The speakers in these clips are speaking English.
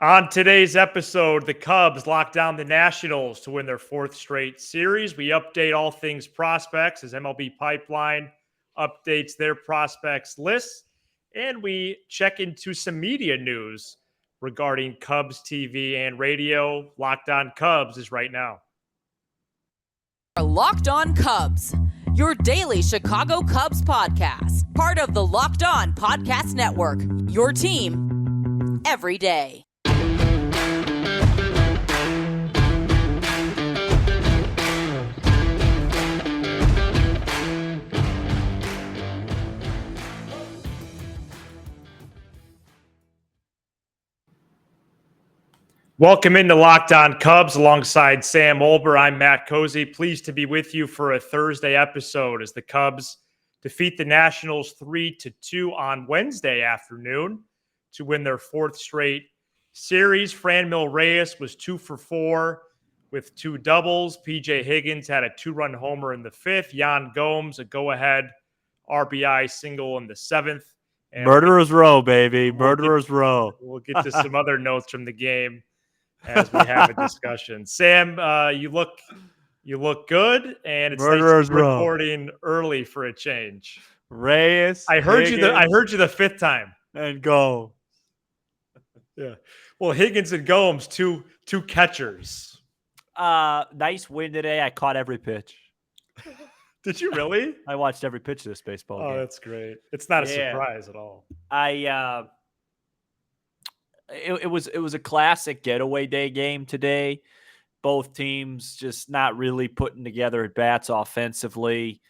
On today's episode, the Cubs lock down the Nationals to win their fourth straight series. We update all things prospects as MLB Pipeline updates their prospects list. And we check into some media news regarding Cubs TV and radio. Locked On Cubs is right now. Locked On Cubs, your daily Chicago Cubs podcast. Part of the Locked On Podcast Network, your team every day. Welcome into Locked On Cubs alongside Sam Olber. I'm Matt Cozy. Pleased to be with you for a Thursday episode as the Cubs defeat the Nationals 3-2 on Wednesday afternoon to win their fourth straight series. Franmil Reyes was 2 for 4 with 2 doubles. PJ Higgins had a 2-run homer in the 5th. Yan Gomes, a go-ahead RBI single in the 7th. And Murderers Row, baby. Murderers Row. We'll get to some other notes from the game as we have a discussion. Sam, you look good, and it's Murderers nice recording early for a change. Reyes. I heard you the 5th time. And go. Yeah. Well, Higgins and Gomes, two catchers. Nice win today. I caught every pitch. Did you really? I watched every pitch of this baseball game. Oh, that's great. It's not a surprise at all. It was a classic getaway day game today. Both teams just not really putting together at bats offensively.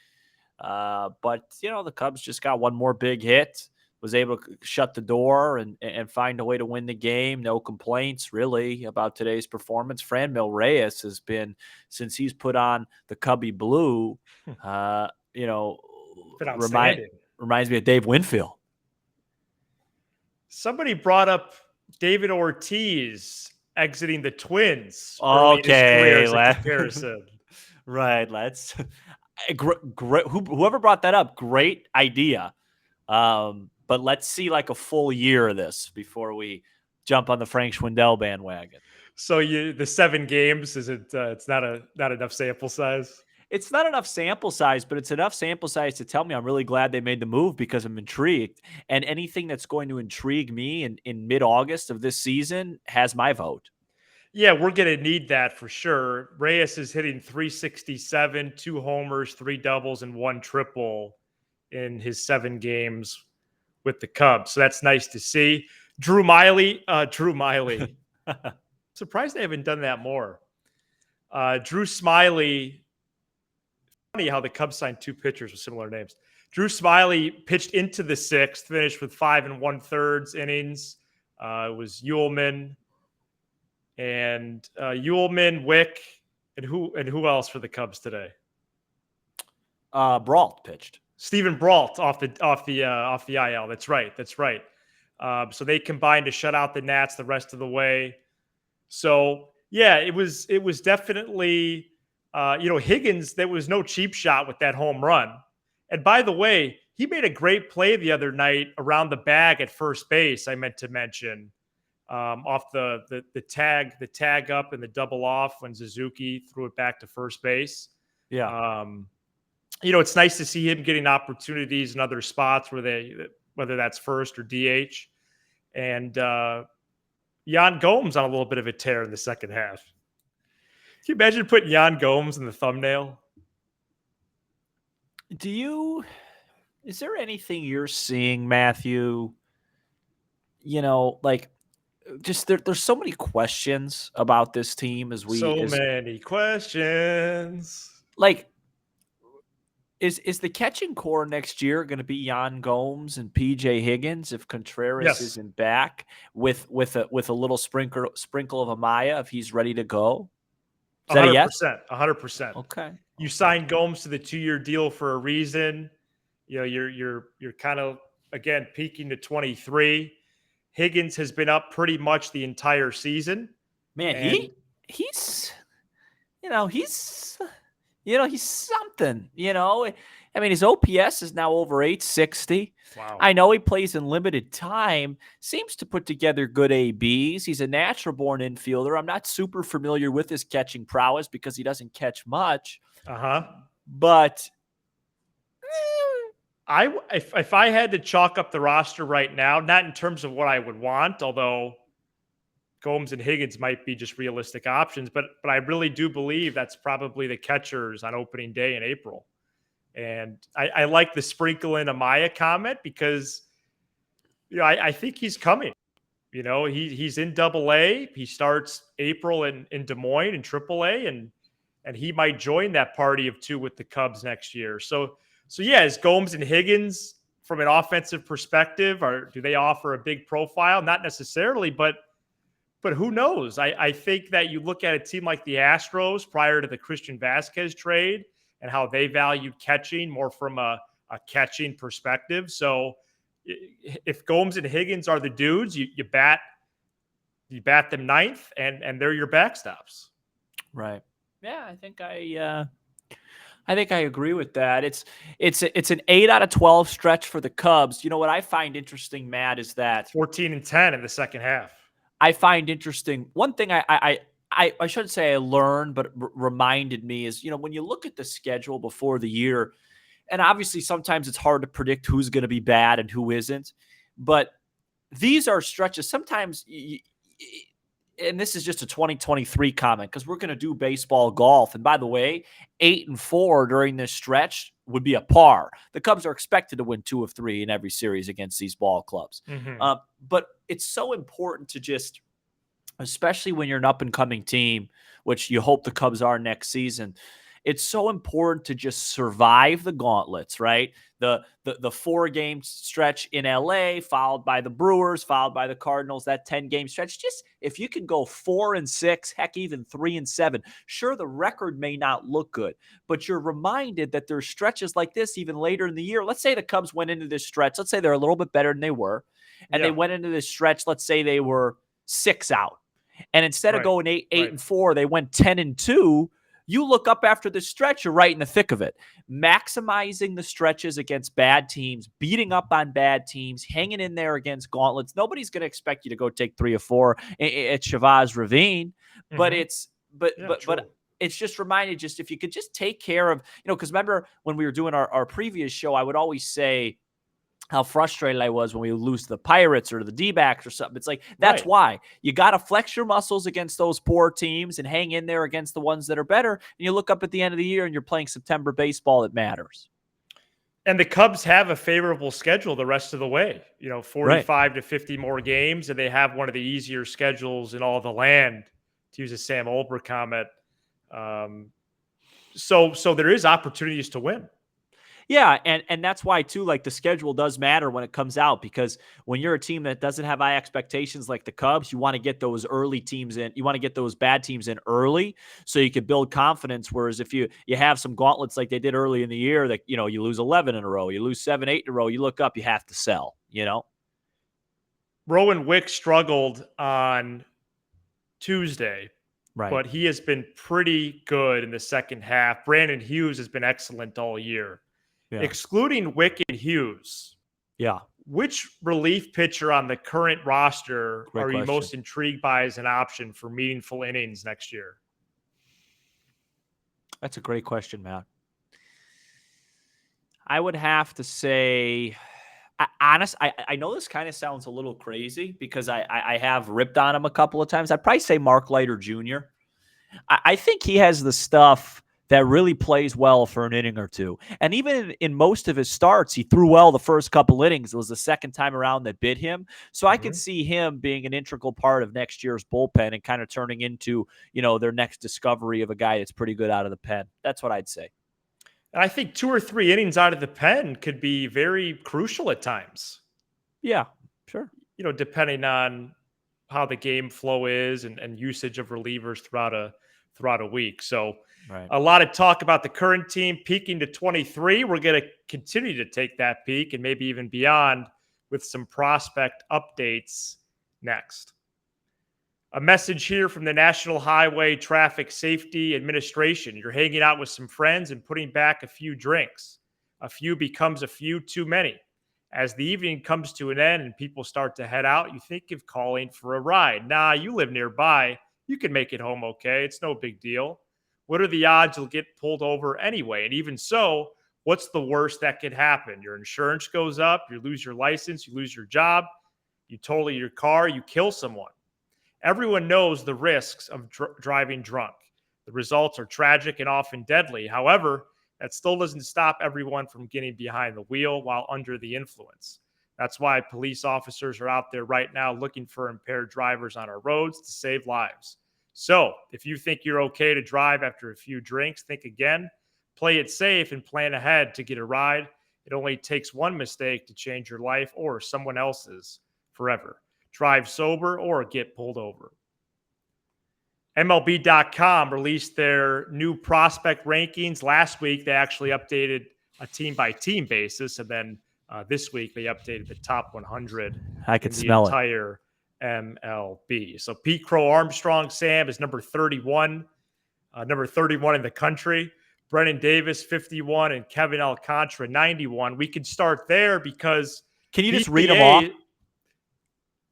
But the Cubs just got one more big hit, was able to shut the door and find a way to win the game. No complaints really about today's performance. Franmil Reyes has been, since he's put on the Cubby blue, reminds me of Dave Winfield. Somebody brought up David Ortiz exiting the Twins. Okay, comparison. Right. Let's. Whoever brought that up, great idea. But let's see like a full year of this before we jump on the Frank Schwindel bandwagon. So the 7 games, is it? It's not enough sample size. It's not enough sample size, but it's enough sample size to tell me I'm really glad they made the move because I'm intrigued. And anything that's going to intrigue me in mid-August of this season has my vote. Yeah, we're going to need that for sure. Reyes is hitting .367, 2 homers, 3 doubles, and 1 triple in his 7 games with the Cubs. So that's nice to see. Drew Miley. Surprised they haven't done that more. Drew Smiley. Funny how the Cubs signed 2 pitchers with similar names. Drew Smiley pitched into the 6th, finished with 5 1/3 innings. It was Ullman, Wick, and who else for the Cubs today? Brault pitched. Stephen Brault off the IL. That's right. So they combined to shut out the Nats the rest of the way. So yeah, it was definitely. Higgins, there was no cheap shot with that home run. And by the way, he made a great play the other night around the bag at first base, I meant to mention, off the tag up and the double off when Suzuki threw it back to first base. Yeah. It's nice to see him getting opportunities in other spots whether that's first or DH. And Yan Gomes on a little bit of a tear in the second half. Can you imagine putting Yan Gomes in the thumbnail? Is there anything you're seeing, Matthew? Just there's so many questions about this team many questions. Is the catching core next year going to be Yan Gomes and PJ Higgins if Contreras isn't back with a little sprinkle of Amaya if he's ready to go? 100%. Okay. You signed Gomes to the 2-year deal for a reason. You're kind of again peaking to 23. Higgins has been up pretty much the entire season. Man, he's something. I mean, his OPS is now over 860. Wow. I know he plays in limited time, seems to put together good ABs. He's a natural-born infielder. I'm not super familiar with his catching prowess because he doesn't catch much. But if I had to chalk up the roster right now, not in terms of what I would want, although Gomes and Higgins might be just realistic options, but I really do believe that's probably the catchers on opening day in April. And I like the sprinkle in Amaya comment because, I think he's coming. He's in Double-A. He starts April in Des Moines in Triple-A, and he might join that party of two with the Cubs next year. So yeah, is Gomes and Higgins from an offensive perspective, or do they offer a big profile? Not necessarily, but who knows? I think that you look at a team like the Astros prior to the Christian Vasquez trade and how they valued catching more from a catching perspective. So if Gomes and Higgins are the dudes, you bat them ninth, and they're your backstops. Right. Yeah, I think I agree with that. It's an 8 out of 12 stretch for the Cubs. You know what I find interesting, Matt, is that 14-10 in the second half. I find interesting. One thing I shouldn't say I learned, but reminded me is, when you look at the schedule before the year, and obviously sometimes it's hard to predict who's going to be bad and who isn't, but these are stretches. Sometimes, and this is just a 2023 comment because we're going to do baseball golf. And by the way, 8-4 during this stretch would be a par. The Cubs are expected to win 2 of 3 in every series against these ball clubs. But it's so important to just, especially when you're an up-and-coming team, which you hope the Cubs are next season, it's so important to just survive the gauntlets, right? The 4-game stretch in LA, followed by the Brewers, followed by the Cardinals, that 10-game stretch. Just if you can go 4-6, heck, even 3-7, sure, the record may not look good, but you're reminded that there's stretches like this even later in the year. Let's say the Cubs went into this stretch. Let's say they're a little bit better than they were, and they went into this stretch. Let's say they were 6 out, and instead of going 8-4, they went 10-2. You look up after the stretch, you're right in the thick of it. Maximizing the stretches against bad teams, beating up on bad teams, hanging in there against gauntlets. Nobody's going to expect you to go take 3 or 4 at Chavez Ravine, but it's just reminded, just if you could just take care of, because remember when we were doing our previous show, I would always say how frustrated I was when we lose to the Pirates or the D-backs or something. It's like, that's why you got to flex your muscles against those poor teams and hang in there against the ones that are better. And you look up at the end of the year and you're playing September baseball that matters. And the Cubs have a favorable schedule the rest of the way, 45 to 50 more games. And they have one of the easier schedules in all the land, to use a Sam Olber comment. So there is opportunities to win. Yeah, and that's why, too, like the schedule does matter when it comes out, because when you're a team that doesn't have high expectations like the Cubs, you want to get those early teams in. You want to get those bad teams in early so you can build confidence, whereas if you have some gauntlets like they did early in the year that, you lose 11 in a row, you lose 7, 8 in a row, you look up, you have to sell, Rowan Wick struggled on Tuesday, but he has been pretty good in the second half. Brandon Hughes has been excellent all year. Yeah. Excluding Wick and Hughes, which relief pitcher on the current roster are you most intrigued by as an option for meaningful innings next year? That's a great question, Matt. I would have to say, I know this kind of sounds a little crazy because I have ripped on him a couple of times. I'd probably say Mark Leiter Jr. I think he has the stuff that really plays well for an inning or two. And even in most of his starts, he threw well the first couple innings. It was the second time around that bit him. So I could see him being an integral part of next year's bullpen and kind of turning into, their next discovery of a guy that's pretty good out of the pen. That's what I'd say. And I think 2 or 3 innings out of the pen could be very crucial at times. Yeah, sure. Depending on how the game flow is and usage of relievers throughout a week. So a lot of talk about the current team peaking to 23. We're going to continue to take that peak and maybe even beyond with some prospect updates next. A message here from the National Highway Traffic Safety Administration. You're hanging out with some friends and putting back a few drinks. A few becomes a few too many. As the evening comes to an end and people start to head out, you think of calling for a ride. Nah, you live nearby. You can make it home okay. It's no big deal. What are the odds you'll get pulled over anyway? And even so, what's the worst that could happen? Your insurance goes up, you lose your license, you lose your job, you total your car, you kill someone. Everyone knows the risks of driving drunk. The results are tragic and often deadly. However, that still doesn't stop everyone from getting behind the wheel while under the influence. That's why police officers are out there right now looking for impaired drivers on our roads to save lives. So, if you think you're okay to drive after a few drinks, think again, play it safe, and plan ahead to get a ride. It only takes one mistake to change your life or someone else's forever. Drive sober or get pulled over. MLB.com released their new prospect rankings. Last week, they actually updated a team-by-team basis, and then this week they updated the top 100 I could in the smell entire MLB. So Pete Crow-Armstrong, Sam, is number 31 in the country. Brennan Davis, 51, and Kevin Alcantara, 91. We could start there because Can you just read them off?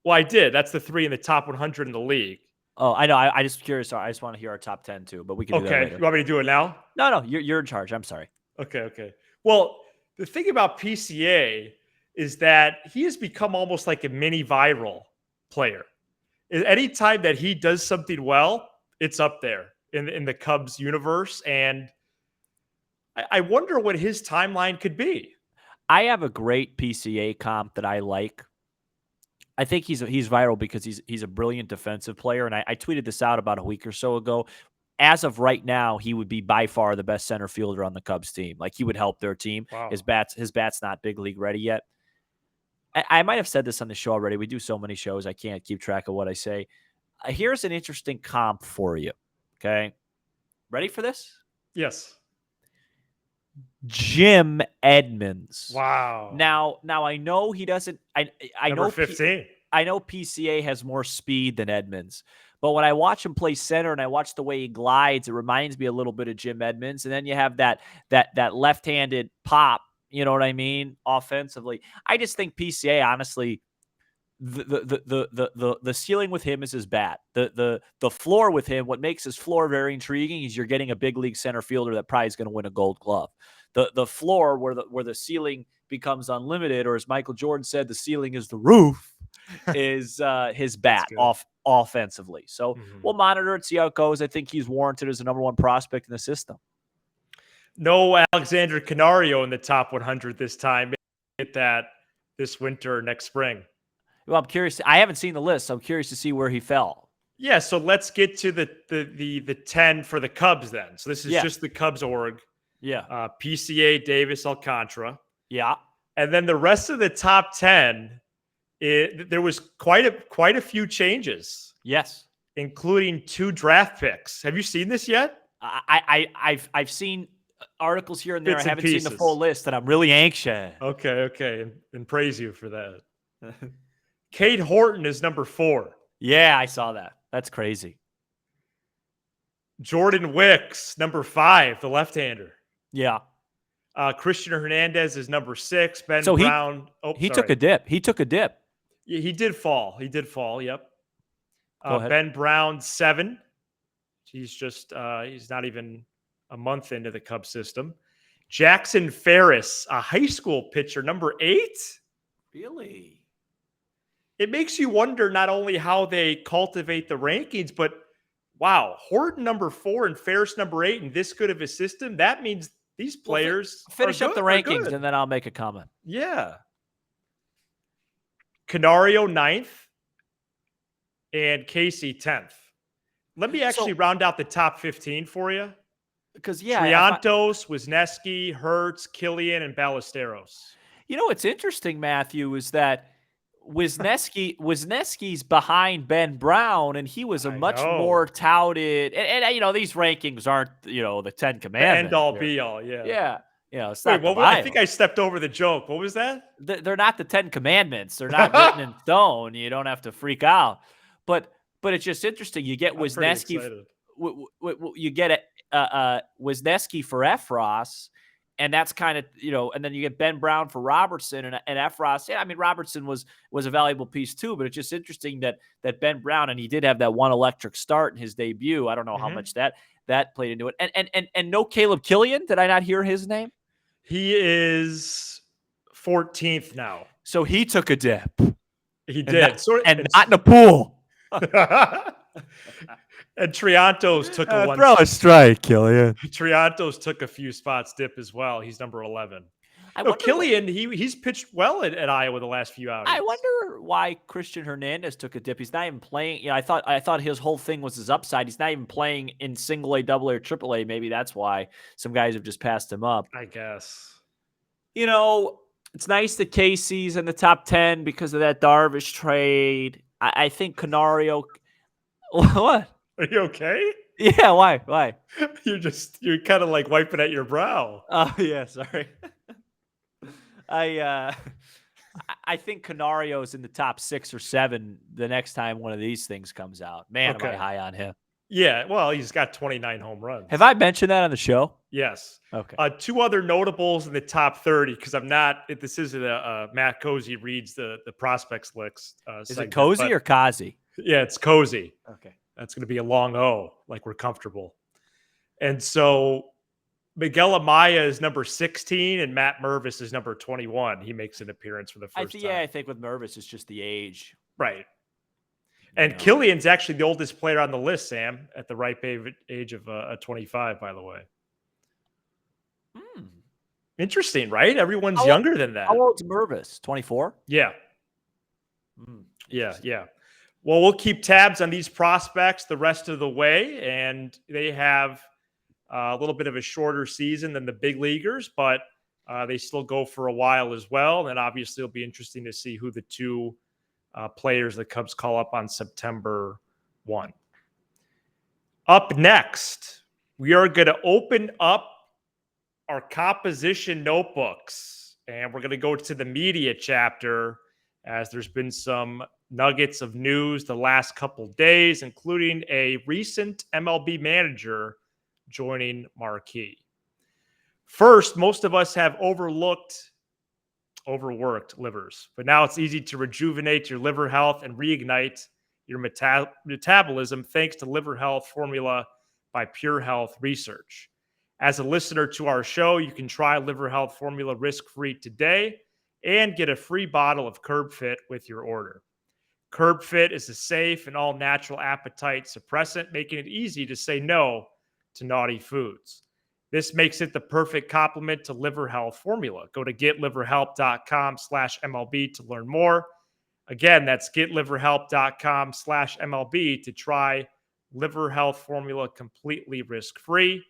Well, I did. That's the 3 in the top 100 in the league. Oh, I know. I just curious. I just want to hear our top 10 too, but we can do that later. You want me to do it now? No, you're in charge. I'm sorry. Okay. Well, the thing about PCA is that he has become almost like a mini viral player. Anytime that he does something well, it's up there in the Cubs universe. And I wonder what his timeline could be. I have a great PCA comp that I like. I think he's viral because he's a brilliant defensive player, and I tweeted this out about a week or so ago. As of right now, he would be by far the best center fielder on the Cubs team. Like, he would help their team. Wow. His bat's not big league ready yet. I might have said this on the show already. We do so many shows, I can't keep track of what I say. Here's an interesting comp for you. Okay, ready for this? Yes. Jim Edmonds. Wow. Now I know he doesn't. I Number know 15. I know PCA has more speed than Edmonds, but when I watch him play center and I watch the way he glides, it reminds me a little bit of Jim Edmonds. And then you have that left-handed pop. You know what I mean? Offensively, I just think PCA, honestly, the ceiling with him is his bat. The floor with him, what makes his floor very intriguing is you're getting a big league center fielder that probably is going to win a Gold Glove. The floor where the ceiling becomes unlimited, or as Michael Jordan said, the ceiling is the roof, is his bat offensively. So we'll monitor it, see how it goes. I think he's warranted as the number one prospect in the system. No Alexander Canario in the top 100 this time. Get that this winter or next spring. Well, I'm curious. I haven't seen the list, so I'm curious to see where he fell. Yeah, so let's get to the 10 for the Cubs then. So this is just the Cubs org. Yeah. PCA, Davis, Alcantara. Yeah. And then the rest of the top 10, there was quite a few changes. Yes. Including 2 draft picks. Have you seen this yet? I've seen articles here and there. Bits I and haven't seen the full list, and I'm really anxious. Okay. And praise you for that. Cade Horton is number 4. Yeah, I saw that. That's crazy. Jordan Wicks, number 5, the left-hander. Yeah. Christian Hernandez is number 6. Ben So Brown. He took a dip. Yeah, he did fall. Yep. Go ahead. Ben Brown, 7. He's just he's not even a month into the Cubs system. Jackson Ferris, a high school pitcher, number 8. Really? It makes you wonder not only how they cultivate the rankings, but wow, Horton number 4 and Ferris number 8, and this good of a system. That means these players finish up the rankings, and then I'll make a comment. Yeah. Canario 9th and Casey 10th. Let me actually round out the top 15 for you. Because, Triantos, Wisniewski, Hertz, Killian, and Ballesteros. You know what's interesting, Matthew, is that Wisniewski's behind Ben Brown, and he was a much more touted. And you know, these rankings aren't, the 10 Commandments. End all be all, yeah. Yeah. It's not I think I stepped over the joke. What was that? They're not the 10 Commandments. They're not written in stone. You don't have to freak out. But it's just interesting. You get Wisniewski. You get Wisniewski for Efros, And that's kind of, and then you get Ben Brown for Robertson and Efros. Yeah, I mean, Robertson was a valuable piece too, but it's just interesting that Ben Brown, and he did have that one electric start in his debut. I don't know how much that played into it. And no Caleb Killian. Did I not hear his name? He is 14th now. So he took a dip. He did. Not in a pool. And Triantos took a throw a strike, Killian. Triantos took a few spots dip as well. He's number 11. Killian, he's pitched well at Iowa the last few outings. I wonder why Christian Hernandez took a dip. He's not even playing. I thought his whole thing was his upside. He's not even playing in single A, double A, or triple A. Maybe that's why some guys have just passed him up. I guess. It's nice that Casey's in the top 10 because of that Darvish trade. I think Canario. What? Are you okay? Yeah, why? You're kind of like wiping at your brow. Oh, yeah, sorry. I think Canario's in the top 6 or 7 the next time one of these things comes out. Man, am I high on him. Yeah, well, he's got 29 home runs. Have I mentioned that on the show? Yes. Okay. 2 other notables in the top 30 because this isn't a Matt Cozy reads the prospects list. Is it Cozy or Kazi? Yeah, it's Cozy. Okay. That's going to be a long O, like we're comfortable. And so Miguel Amaya is number 16 and Matt Mervis is number 21. He makes an appearance for the first time. Yeah, I think with Mervis, it's just the age. Right. And Killian's actually the oldest player on the list, Sam, at the ripe age of 25, by the way. Interesting, right? Everyone's younger than that. How old's Mervis? 24? Yeah. Yeah. Well, we'll keep tabs on these prospects the rest of the way, and they have a little bit of a shorter season than the big leaguers, but they still go for a while as well. And obviously, it'll be interesting to see who the 2 players the Cubs call up on September 1. Up next, we are going to open up our composition notebooks, and we're going to go to the media chapter as there's been some nuggets of news the last couple days, including a recent MLB manager joining Marquee. First, most of us have overworked livers, but now it's easy to rejuvenate your liver health and reignite your metabolism thanks to Liver Health Formula by Pure Health Research. As a listener to our show, you can try Liver Health Formula risk-free today and get a free bottle of Curb Fit with your order. Curb Fit is a safe and all-natural appetite suppressant, making it easy to say no to naughty foods. This makes it the perfect complement to Liver Health Formula. Go to getliverhelp.com/MLB to learn more. Again, that's getliverhelp.com/MLB to try Liver Health Formula completely risk-free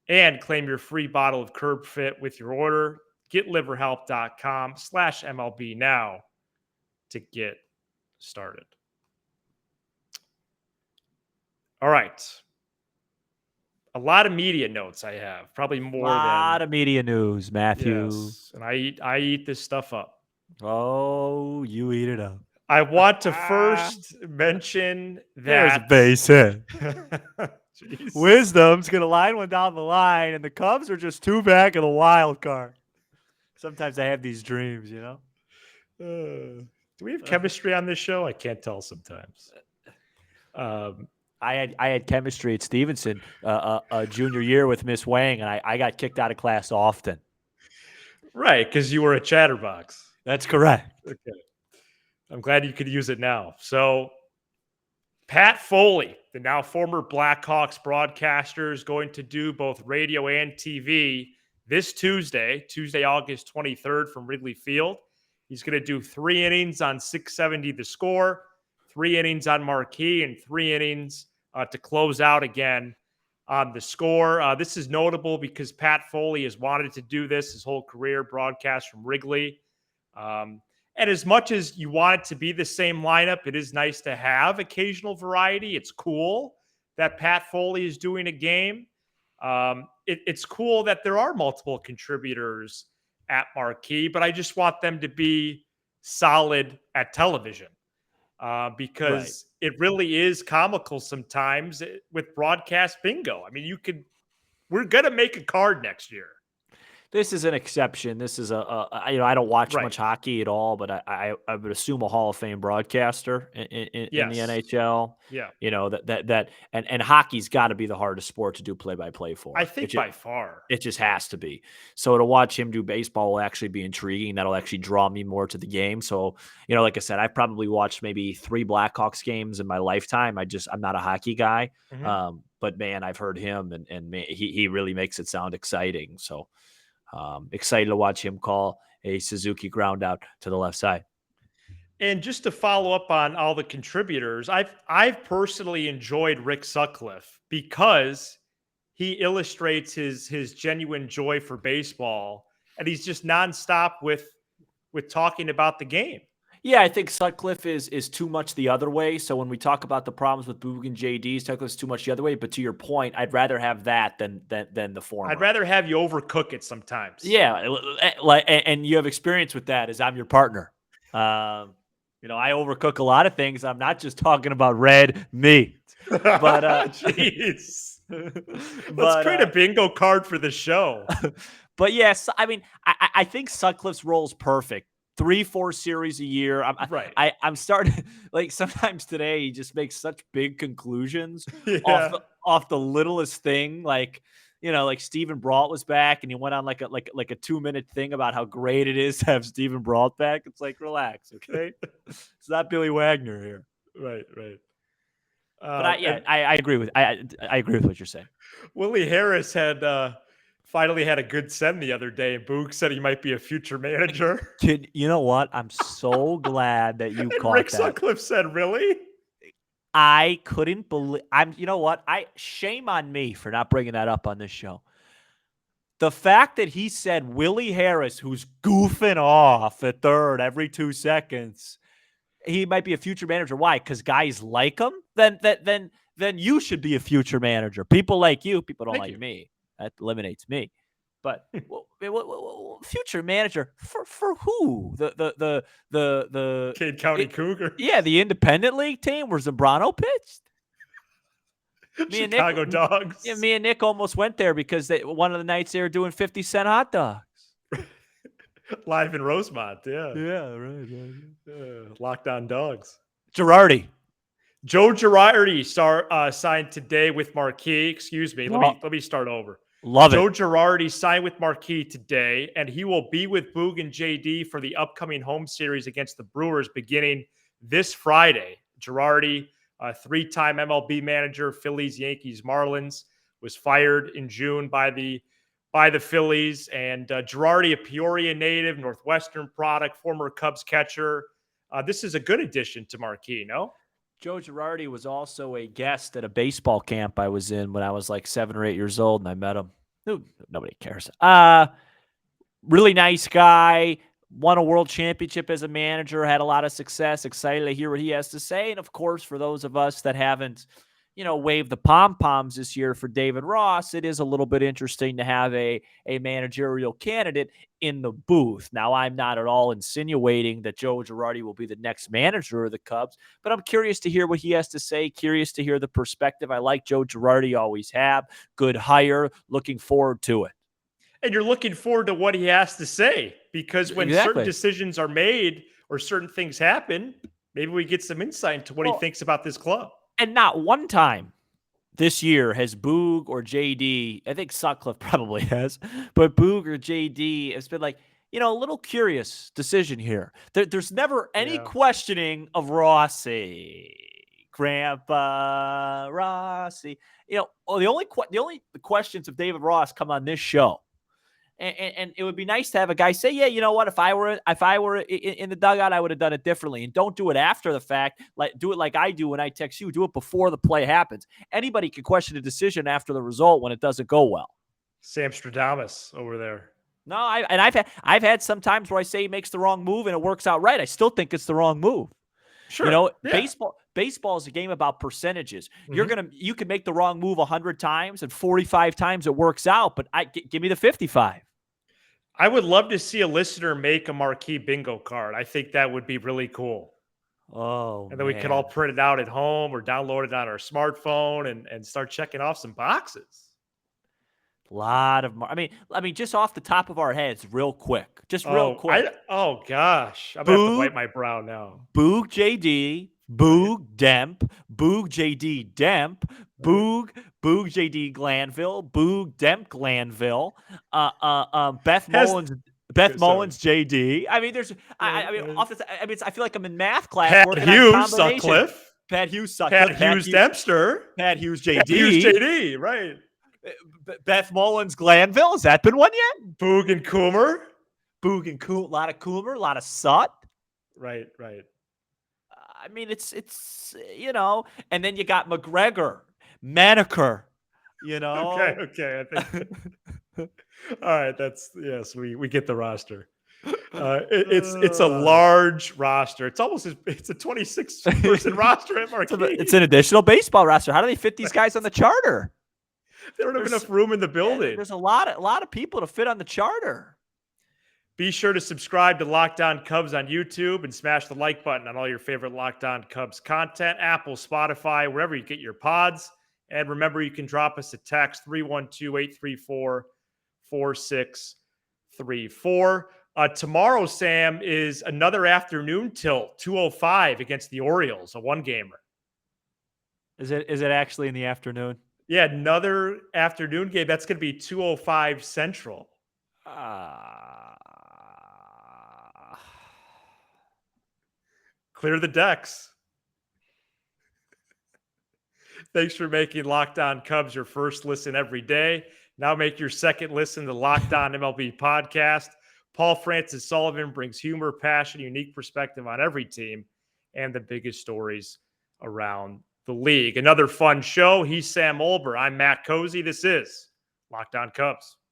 and claim your free bottle of Curb Fit with your order. Getliverhelp.com/MLB now to get started. All right. A lot of media notes I have, probably more than a lot of media news, Matthew. Yes, and I eat this stuff up. Oh, you eat it up. I want to first mention that there's a base hit. Wisdom's gonna line one down the line, and the Cubs are just 2 back of the wild card. Sometimes I have these dreams, Do we have chemistry on this show? I can't tell sometimes. I had chemistry at Stevenson a junior year with Miss Wang, and I got kicked out of class often. Right, because you were a chatterbox. That's correct. Okay. I'm glad you could use it now. So, Pat Foley, the now former Blackhawks broadcaster, is going to do both radio and TV this Tuesday, August 23rd from Wrigley Field. He's going to do 3 innings on 670 The Score, 3 innings on Marquee, and 3 innings to close out again on The Score. This is notable because Pat Foley has wanted to do this his whole career, broadcast from Wrigley. And as much as you want it to be the same lineup, it is nice to have occasional variety. It's cool that Pat Foley is doing a game. It's cool that there are multiple contributors at Marquee, but I just want them to be solid at television because it really is comical sometimes with broadcast bingo. I mean, we're going to make a card next year. This is an exception. This is I don't watch Right. much hockey at all, but I would assume a Hall of Fame broadcaster in the Yes. NHL. Yeah. And hockey's got to be the hardest sport to do play-by-play I for. think by far. It just has to be. So to watch him do baseball will actually be intriguing. That'll actually draw me more to the game. So, like I said, I've probably watched maybe 3 Blackhawks games in my lifetime. I'm not a hockey guy. Mhm. But man, I've heard him and man, he really makes it sound exciting. So excited to watch him call a Suzuki ground out to the left side. And just to follow up on all the contributors, I've personally enjoyed Rick Sutcliffe because he illustrates his genuine joy for baseball, and he's just nonstop with talking about the game. Yeah, I think Sutcliffe is too much the other way. So when we talk about the problems with Boog and JD, Sutcliffe's too much the other way. But to your point, I'd rather have that than the former. I'd rather have you overcook it sometimes. Yeah, and you have experience with that as I'm your partner. I overcook a lot of things. I'm not just talking about red meat. But jeez. Let's create a bingo card for the show. But yes, I mean, I think Sutcliffe's role is perfect. 3-4 series a year. I'm starting like sometimes today he just makes such big conclusions off the littlest thing. Like Stephen Brault was back and he went on like a 2-minute thing about how great it is to have Stephen Brault back. It's like, relax, okay? It's not Billy Wagner here. Right. But I agree with I agree with what you're saying. Willie Harris had finally had a good send the other day, and Boog said he might be a future manager. Kid, you know what? I'm so glad that you caught Rick that. Sutcliffe said, "Really?" I couldn't believe. You know what? Shame on me for not bringing that up on this show. The fact that he said Willie Harris, who's goofing off at third every 2 seconds, he might be a future manager. Why? Because guys like him. Then you should be a future manager. People like you. People don't like me. That eliminates me. But future manager for who? The Cade County Cougars. Yeah, the independent league team where Zambrano pitched. Chicago Dogs. Yeah, me and Nick almost went there because one of the nights they were doing 50-cent hot dogs. Live in Rosemont, yeah. Yeah, right. Lockdown Dogs. Girardi. Joe Girardi signed today with Marquee. Excuse me. Let me start over. Joe Girardi signed with Marquee today, and he will be with Boog and JD for the upcoming home series against the Brewers beginning this Friday. Girardi, a 3-time MLB manager, Phillies, Yankees, Marlins, was fired in June by the Phillies. And Girardi, a Peoria native, Northwestern product, former Cubs catcher. This is a good addition to Marquee, no? Joe Girardi was also a guest at a baseball camp I was in when I was like 7 or 8 years old, and I met him. Nobody cares. Really nice guy. Won a world championship as a manager. Had a lot of success. Excited to hear what he has to say. And of course, for those of us that haven't, waved the pom-poms this year for David Ross, it is a little bit interesting to have a managerial candidate in the booth. Now, I'm not at all insinuating that Joe Girardi will be the next manager of the Cubs, but I'm curious to hear what he has to say, curious to hear the perspective. I like Joe Girardi, always have. Good hire. Looking forward to it. And you're looking forward to what he has to say, because when certain decisions are made or certain things happen, maybe we get some insight into what he thinks about this club. And not one time this year has Boog or JD, I think Sutcliffe probably has, but Boog or JD has been like, a little curious decision here. There's never any questioning of Rossi, Grandpa Rossi. The only questions of David Ross come on this show. And it would be nice to have a guy say, yeah, you know what? If I were in the dugout, I would have done it differently. And don't do it after the fact. Do it like I do when I text you. Do it before the play happens. Anybody can question a decision after the result when it doesn't go well. Sam Stradamus over there. No, I've had some times where I say he makes the wrong move and it works out right. I still think it's the wrong move. Sure. Baseball is a game about percentages. Mm-hmm. You can make the wrong move 100 times and 45 times it works out, but give me the 55. I would love to see a listener make a Marquee bingo card. I think that would be really cool. Oh, and then we could all print it out at home or download it on our smartphone and start checking off some boxes. I mean, just off the top of our heads, real quick, just real quick. Oh gosh, I'm gonna have to wipe Boog, my brow now. Boog JD, Right, Boog Demp, Boog JD Demp, right. Boog JD Glanville, Boog Demp Glanville, Beth Has Mullins. Beth sorry. Mullins, JD. I mean, I mean, Uh, off the. I mean, I feel like I'm in math class Pat working on Hughes, combinations. Sutcliffe. Pat Hughes, Sutcliffe, Pat Hughes, Dempster. Pat Hughes, Pat Hughes, JD, JD. Right. Beth Mullins, Glanville. Has that been one yet? Boog and Coomer. Boog and a lot of Coomer, a lot of Sut. Right, right. I mean, it's and then you got McGregor, Maneker, Okay. I think. All right. Yes. We get the roster. It's a large roster. It's a 26 person roster at Marquee. It's an additional baseball roster. How do they fit these guys on the charter? They don't have enough room in the building. There's a lot of people to fit on the charter. Be sure to subscribe to Locked On Cubs on YouTube and smash the like button on all your favorite Locked On Cubs content, Apple, Spotify, wherever you get your pods. And remember, you can drop us a text, 312-834-4634. Tomorrow, Sam, is another afternoon tilt, 2:05 against the Orioles, a one-gamer. Is it actually in the afternoon? Yeah, another afternoon game. That's going to be 2:05 Central. Clear the decks. Thanks for making Locked On Cubs your first listen every day. Now make your second listen to Locked On MLB Podcast. Paul Francis Sullivan brings humor, passion, unique perspective on every team and the biggest stories around the league. Another fun show. He's Sam Olber. I'm Matt Cozy. This is Locked On Cubs.